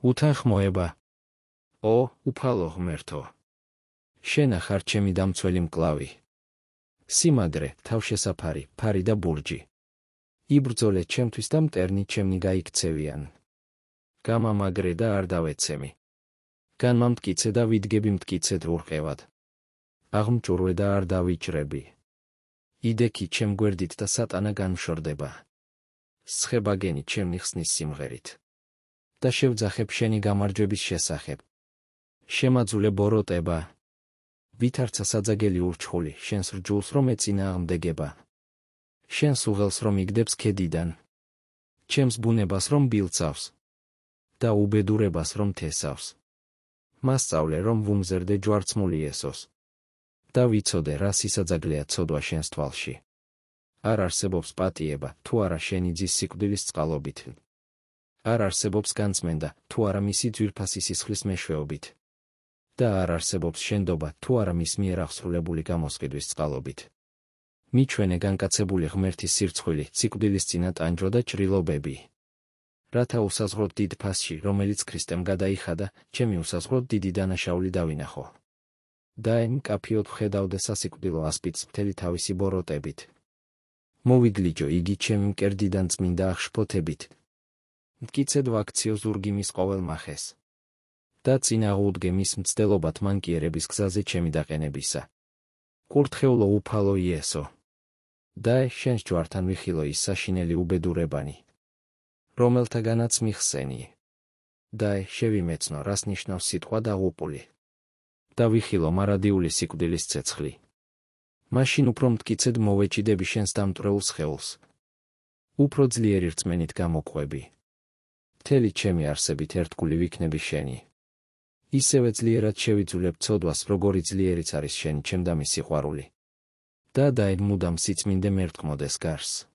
უთანხმოება. ო, უფალო ღმერთო. შენ ახარ ჩემი დამცველი მკლავი. სიმაგრე, თავშესაფარი, ფარი და ბურჯი. იბრძოლე ჩემთვის და მტერნი ჩემნი გაიქცევიან. გამამაგრე და არ დავეცემი. განმამტკიცე და ვიდგები მტკიცედ ურყევად. აღმჭურვე და არ დავიჭრები. იდექი ჩემ გვერდით და სატანა განმშორდება. სხებაგენი ჩემნი ხსნის სიმღერით. და შევძახებ შენი გამარჯვების შესახებ. შემაძულე ბოროტება. ვითარცა საძაგელი ურჩხული, შენს რჯულს რომ ეწინააღმდეგება. შენს უღელს რომ იგდებს ქედიდან. ჩემს ბუნებას რომ ბილწავს. და უბედურებას რომ თესავს. მასწავლე რომ ვუმზერდე ჯვარცმული ესოს. და ვიცოდე რა სისაძაგლეა ცოდვა შენს თვალში. არ არსებობს პატიება, თუ არა შენი ძის სიკვდილის წყალობით. არ არსებობს განწმენდა, თუ არა მისი ძვირფასი სისხლის მეშვეობით. და არ არსებობს შენდობა, თუ არა მის მიერ აღსრულებული გამოსყიდვის წყალობით. მიჩვენე განკაცებული ღმერთის სირცხვილი, სიკვდილისწინა ტანჯვა და ჭრილობები. რათა უსაზღვროდ დიდ ფასში, რომელიც ქრისტემ გადაიხადა, ჩემი უსაზღვროდ დიდი დანაშაული დავინახო. და მკაფიოდ ვხედავდე სასიკვდილო ასპიდს მთელი თავისი ბოროტებით. მოვიგლიჯო იგი ჩემი მკერდიდან წმინდა აღშფოთებით. მტკიცედ ვაქციო ზურგი მის ყოველ მახეს. და წინ აღუდგე მის მცდელობათ მანკიერების გზაზე ჩემი დაყენებისა. კურთხეულო უფალო იესო. და შენს ჯვართან ვიხილო ის საშინელი უბედურებანი, რომელთაგანაც მიხსენი. და შევიმეცნო რას ნიშნავს სიტყვა დაღუპული. და ვიხილო მარადიული სიკვდილის ცეცხლი. მაშინ უფრო მტკიცედ მოვეჭიდები შენს დამტვრეულ სხეულს. უფრო ძლიერი რწმენით გამოყვები. მთელი ჩემი არსებით ერთგული ვიქნები შენი. ისევე ძლიერად შევიძულებ ცოდვას, როგორი ძლიერიც არის შენი ჩემდამი სიყვარული. და მუდამ სიწმინდე მერტყმოდეს გარს.